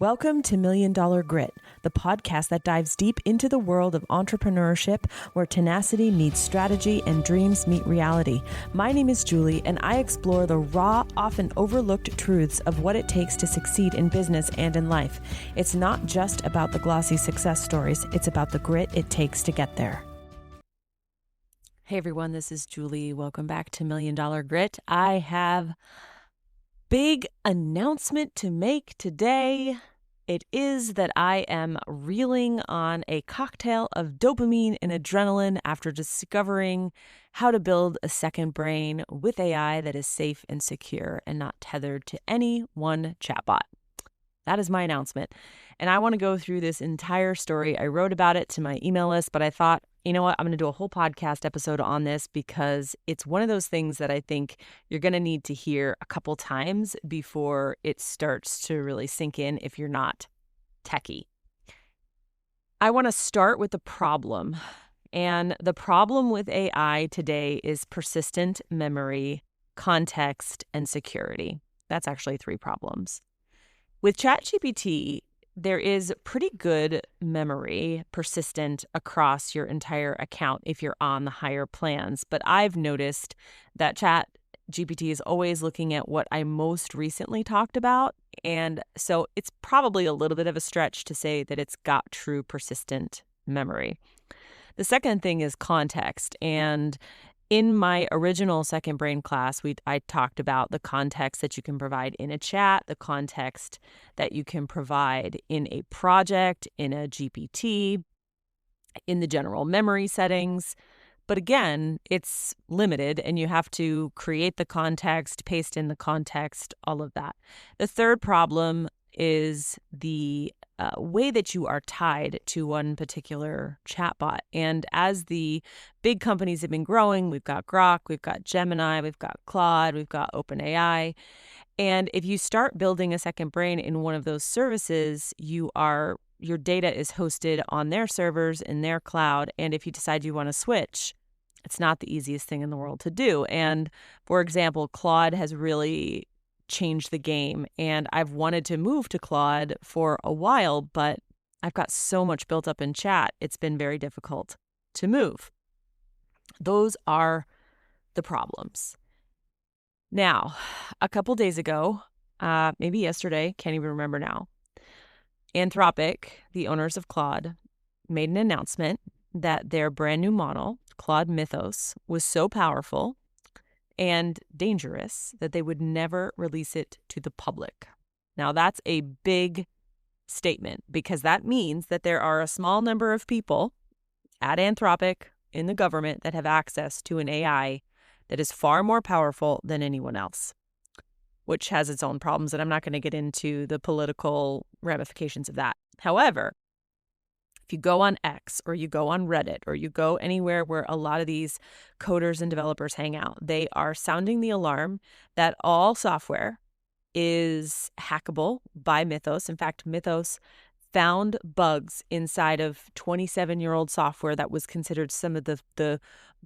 Welcome to Million Dollar Grit, the podcast that dives deep into the world of entrepreneurship where tenacity meets strategy and dreams meet reality. My name is Julie, and I explore the raw, often overlooked truths of what it takes to succeed in business and in life. It's not just about the glossy success stories, it's about the grit it takes to get there. Hey everyone, this is Julie. Welcome back to Million Dollar Grit. I have big announcement to make today. It is that I am reeling on a cocktail of dopamine and adrenaline after discovering how to build a second brain with AI that is safe and secure and not tethered to any one chatbot. That is my announcement. And I want to go through this entire story. I wrote about it to my email list, but I thought, you know what, I'm going to do a whole podcast episode on this because it's one of those things that I think you're going to need to hear a couple times before it starts to really sink in if you're not techie. I want to start with the problem. And the problem with AI today is persistent memory, context, and security. That's actually 3 problems. With ChatGPT, there is pretty good memory persistent across your entire account if you're on the higher plans. But I've noticed that ChatGPT is always looking at what I most recently talked about. And so it's probably a little bit of a stretch to say that it's got true persistent memory. The second thing is context. And in my original Second Brain class, I talked about the context that you can provide in a chat, the context that you can provide in a project, in a GPT, in the general memory settings. But again, it's limited and you have to create the context, paste in the context, all of that. The third problem is the way that you are tied to one particular chatbot. And as the big companies have been growing, we've got Grok, we've got Gemini, we've got Claude, we've got OpenAI. And if you start building a second brain in one of those services, your data is hosted on their servers in their cloud. And if you decide you want to switch, it's not the easiest thing in the world to do. And for example, Claude has really changed the game, and I've wanted to move to Claude for a while, but I've got so much built up in chat, it's been very difficult to move. Those are the problems. Now, a couple days ago, maybe yesterday, can't even remember now, Anthropic, the owners of Claude, made an announcement that their brand new model, Claude Mythos, was so powerful and dangerous that they would never release it to the public. Now, that's a big statement because that means that there are a small number of people at Anthropic in the government that have access to an AI that is far more powerful than anyone else, which has its own problems, and I'm not going to get into the political ramifications of that. However, if you go on X or you go on Reddit or you go anywhere where a lot of these coders and developers hang out, they are sounding the alarm that all software is hackable by Mythos. In fact, Mythos found bugs inside of 27-year-old software that was considered some of the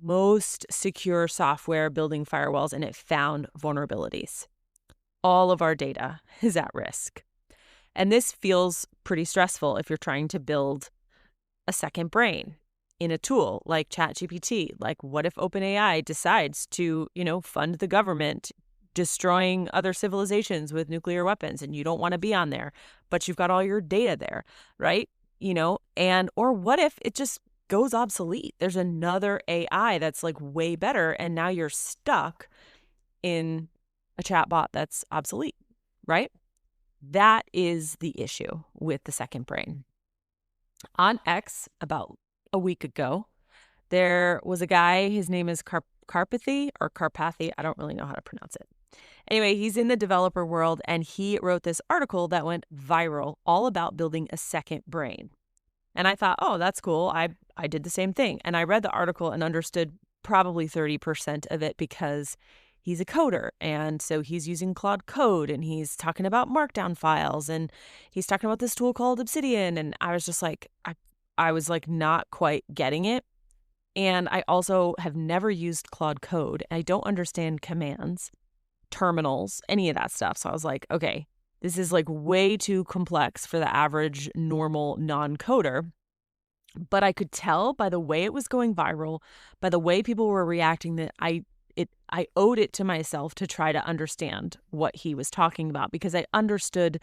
most secure software building firewalls, and it found vulnerabilities. All of our data is at risk. And this feels pretty stressful if you're trying to build a second brain in a tool like ChatGPT. Like, what if OpenAI decides to, fund the government destroying other civilizations with nuclear weapons and you don't want to be on there, but you've got all your data there, right? Or what if it just goes obsolete? There's another AI that's like way better and now you're stuck in a chatbot that's obsolete, right? That is the issue with the second brain. On X, about a week ago, there was a guy, his name is Karpathy or Karpathy. I don't really know how to pronounce it. Anyway, he's in the developer world and he wrote this article that went viral all about building a second brain. And I thought, oh, that's cool. I did the same thing. And I read the article and understood probably 30% of it because he's a coder. And so he's using Claude Code and he's talking about markdown files and he's talking about this tool called Obsidian. And I was just like, I was like not quite getting it. And I also have never used Claude Code. I don't understand commands, terminals, any of that stuff. So I was like, okay, This is like way too complex for the average normal non-coder. But I could tell by the way it was going viral, by the way people were reacting, that I owed it to myself to try to understand what he was talking about, because I understood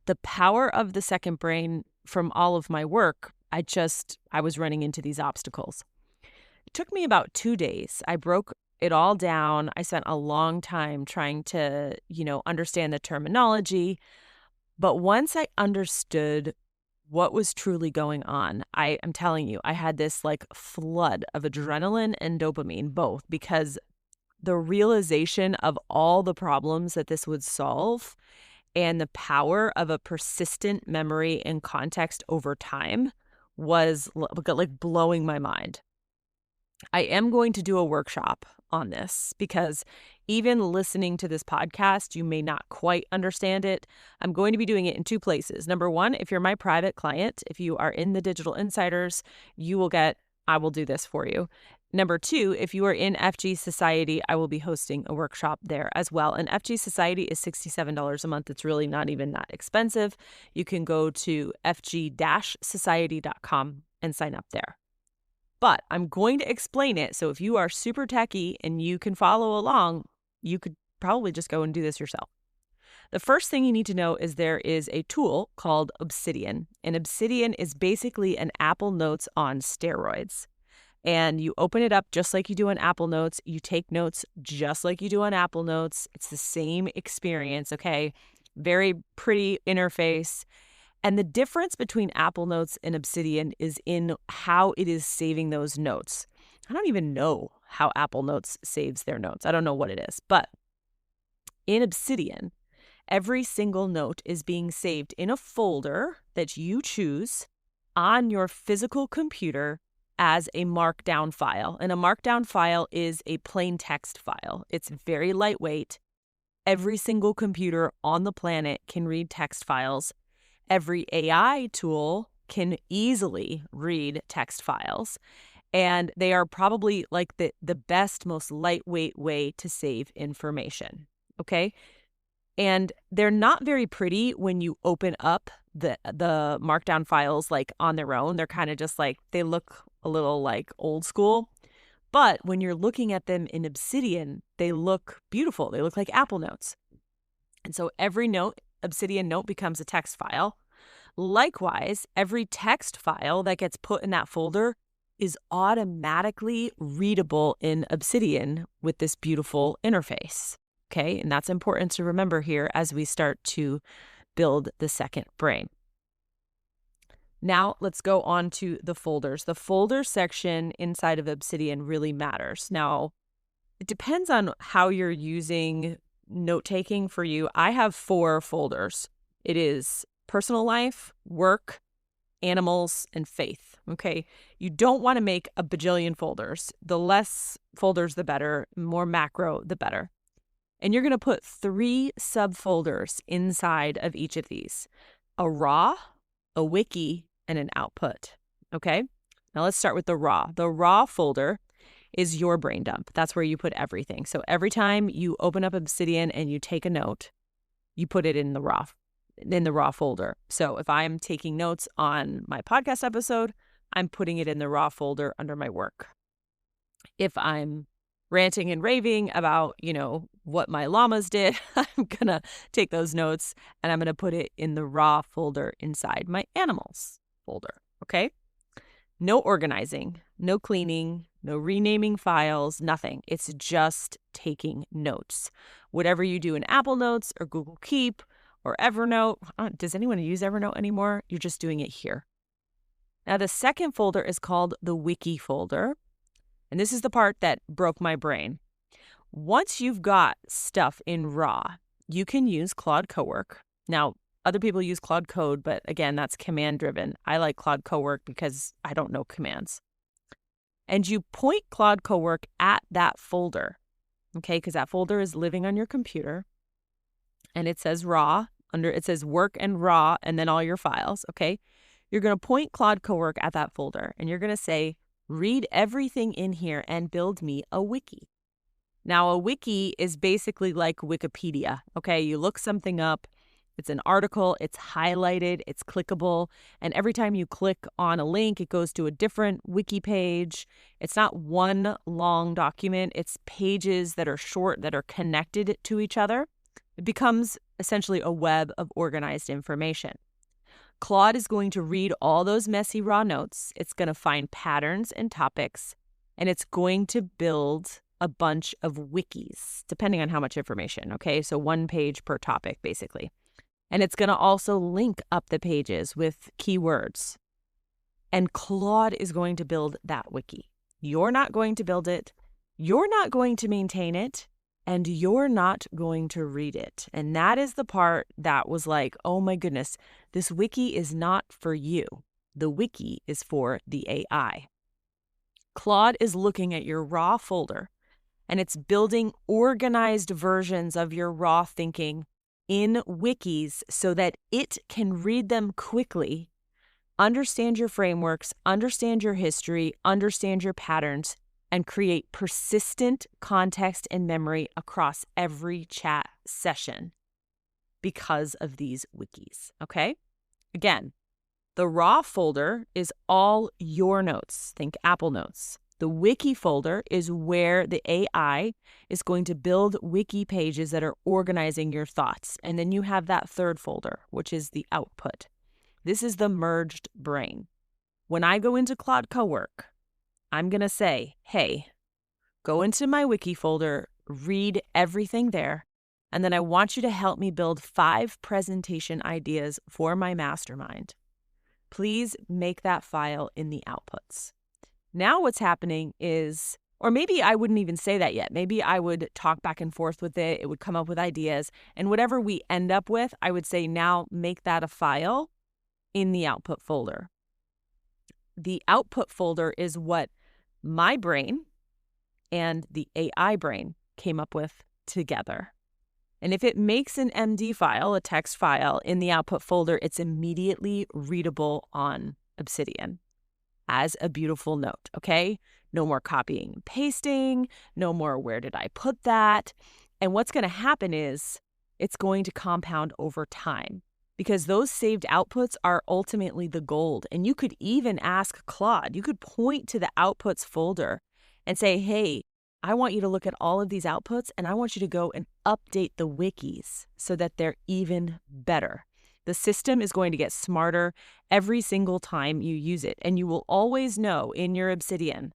the power of the second brain from all of my work. I was running into these obstacles. It took me about 2 days. I broke it all down. I spent a long time trying to, understand the terminology. But once I understood what was truly going on, I am telling you, I had this like flood of adrenaline and dopamine, both, because the realization of all the problems that this would solve and the power of a persistent memory and context over time was like blowing my mind. I am going to do a workshop on this, because even listening to this podcast, you may not quite understand it. I'm going to be doing it in 2 places. Number 1, if you're my private client, if you are in the Digital Insiders, I will do this for you. Number 2, if you are in FG Society, I will be hosting a workshop there as well. And FG Society is $67 a month. It's really not even that expensive. You can go to fg-society.com and sign up there. But I'm going to explain it, so if you are super techie and you can follow along, you could probably just go and do this yourself. The first thing you need to know is there is a tool called Obsidian. And Obsidian is basically an Apple Notes on steroids. And you open it up just like you do on Apple Notes. You take notes just like you do on Apple Notes. It's the same experience, okay? Very pretty interface. And the difference between Apple Notes and Obsidian is in how it is saving those notes. I don't even know how Apple Notes saves their notes. I don't know what it is. But in Obsidian, every single note is being saved in a folder that you choose on your physical computer as a markdown file. And a markdown file is a plain text file. It's very lightweight. Every single computer on the planet can read text files. Every AI tool can easily read text files, and they are probably like the best, most lightweight way to save information, okay? And they're not very pretty when you open up the markdown files like on their own. They're kind of just like, they look a little like old school. But when you're looking at them in Obsidian, they look beautiful. They look like Apple Notes. And so every Obsidian note becomes a text file. Likewise, every text file that gets put in that folder is automatically readable in Obsidian with this beautiful interface. Okay, and that's important to remember here as we start to build the second brain. Now let's go on to the folders. The folder section inside of Obsidian really matters. Now, it depends on how you're using note-taking for you. I have 4 folders. It is personal life, work, animals, and faith. Okay, you don't want to make a bajillion folders. The less folders, the better. More macro, the better. And you're going to put 3 subfolders inside of each of these: a raw, a wiki, and an output. Okay, now let's start with the raw. The raw folder is your brain dump. That's where you put everything. So every time you open up Obsidian and you take a note, you put it in the raw folder. So if I'm taking notes on my podcast episode, I'm putting it in the raw folder under my work. If I'm ranting and raving about, what my llamas did, I'm going to take those notes and I'm going to put it in the raw folder inside my animals folder. Okay? No organizing, no cleaning, no renaming files, nothing. It's just taking notes. Whatever you do in Apple Notes or Google Keep or Evernote. Does anyone use Evernote anymore? You're just doing it here. Now, the second folder is called the wiki folder. And this is the part that broke my brain. Once you've got stuff in raw, you can use Claude Cowork. Now, other people use Claude Code, but again, that's command driven. I like Claude Cowork because I don't know commands. And you point Claude Cowork at that folder, okay? Because that folder is living on your computer. And it says raw, it says work and raw, and then all your files, okay? You're going to point Claude Cowork at that folder, and you're going to say, read everything in here and build me a wiki. Now, a wiki is basically like Wikipedia, okay? You look something up, It's an article, it's highlighted, it's clickable, and every time you click on a link, it goes to a different wiki page. It's not one long document, it's pages that are short that are connected to each other. It becomes essentially a web of organized information. Claude is going to read all those messy raw notes. It's going to find patterns and topics, and it's going to build a bunch of wikis, depending on how much information, okay? So one page per topic, basically. And it's going to also link up the pages with keywords. And Claude is going to build that wiki. You're not going to build it. You're not going to maintain it. And you're not going to read it. And that is the part that was like, oh my goodness, this wiki is not for you. The wiki is for the AI. Claude is looking at your raw folder, and it's building organized versions of your raw thinking in wikis so that it can read them quickly, understand your frameworks, understand your history, understand your patterns, and create persistent context and memory across every chat session because of these wikis, okay? Again, the raw folder is all your notes. Think Apple Notes. The wiki folder is where the AI is going to build wiki pages that are organizing your thoughts. And then you have that third folder, which is the output. This is the merged brain. When I go into Claude Cowork, I'm going to say, hey, go into my wiki folder, read everything there, and then I want you to help me build 5 presentation ideas for my mastermind. Please make that file in the outputs. Now what's happening is, or maybe I wouldn't even say that yet. Maybe I would talk back and forth with it. It would come up with ideas. And whatever we end up with, I would say, now make that a file in the output folder. The output folder is what my brain and the AI brain came up with together. And if it makes an MD file, a text file, in the output folder, it's immediately readable on Obsidian as a beautiful note, okay? No more copying and pasting, no more where did I put that? And what's going to happen is it's going to compound over time because those saved outputs are ultimately the gold. And you could even ask Claude, you could point to the outputs folder and say, hey, I want you to look at all of these outputs and I want you to go and update the wikis so that they're even better. The system is going to get smarter every single time you use it. And you will always know in your Obsidian,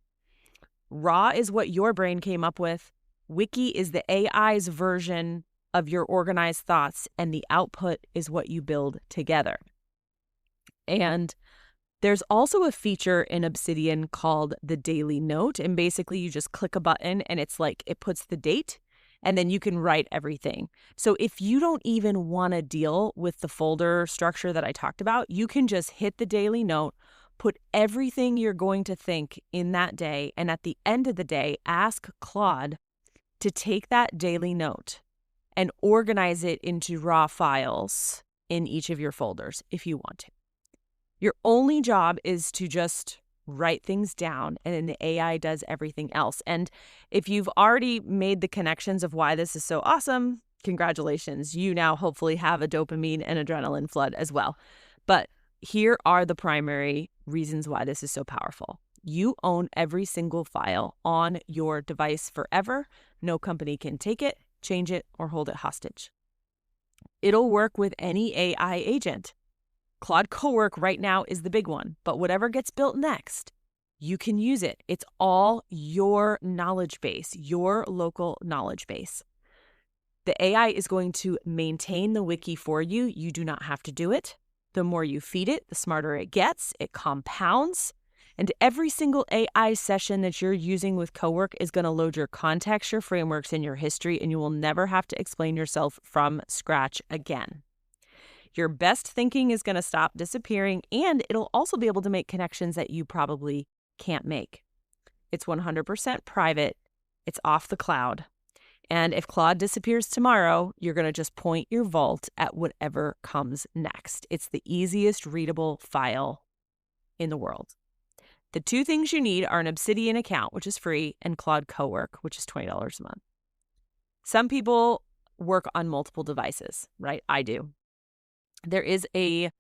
raw is what your brain came up with. Wiki is the AI's version of your organized thoughts, and the output is what you build together. And there's also a feature in Obsidian called the daily note. And basically you just click a button and it's like it puts the date and then you can write everything. So if you don't even want to deal with the folder structure that I talked about, you can just hit the daily note, put everything you're going to think in that day. And at the end of the day, ask Claude to take that daily note and organize it into raw files in each of your folders if you want to. Your only job is to just write things down, and then the AI does everything else. And if you've already made the connections of why this is so awesome, congratulations. You now hopefully have a dopamine and adrenaline flood as well. But here are the primary reasons why this is so powerful. You own every single file on your device forever. No company can take it, change it, or hold it hostage. It'll work with any AI agent. Claude Cowork right now is the big one, but whatever gets built next, you can use it. It's all your knowledge base, your local knowledge base. The AI is going to maintain the wiki for you. You do not have to do it. The more you feed it, the smarter it gets. It compounds. And every single AI session that you're using with Cowork is going to load your context, your frameworks, and your history, and you will never have to explain yourself from scratch again. Your best thinking is going to stop disappearing, and it'll also be able to make connections that you probably can't make. It's 100% private. It's off the cloud. And if Claude disappears tomorrow, you're going to just point your vault at whatever comes next. It's the easiest readable file in the world. The 2 things you need are an Obsidian account, which is free, and Claude Cowork, which is $20 a month. Some people work on multiple devices, right? I do. There is a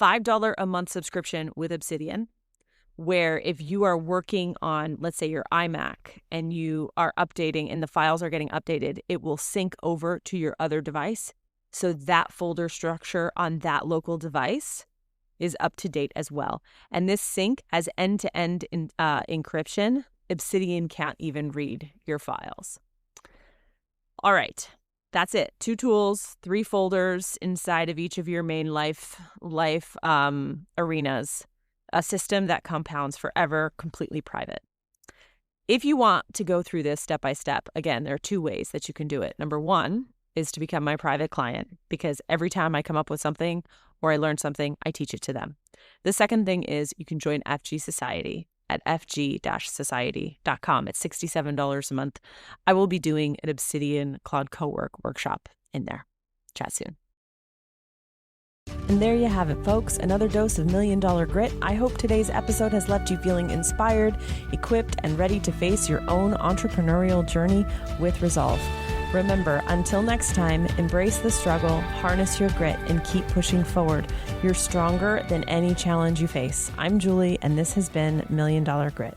$5 a month subscription with Obsidian, where if you are working on, let's say, your iMac and you are updating and the files are getting updated, it will sync over to your other device. So that folder structure on that local device is up to date as well. And this sync has end-to-end encryption. Obsidian can't even read your files. All right. That's it. 2 tools, 3 folders inside of each of your main life arenas. A system that compounds forever, completely private. If you want to go through this step by step, again, there are 2 ways that you can do it. Number 1 is to become my private client, because every time I come up with something or I learn something, I teach it to them. The second thing is you can join FG Society at fg-society.com. It's $67 a month. I will be doing an Obsidian Claude co-work workshop in there. Chat soon. And there you have it, folks. Another dose of $1 Million Grit. I hope today's episode has left you feeling inspired, equipped, and ready to face your own entrepreneurial journey with resolve. Remember, until next time, embrace the struggle, harness your grit, and keep pushing forward. You're stronger than any challenge you face. I'm Julie, and this has been $1 Million Grit.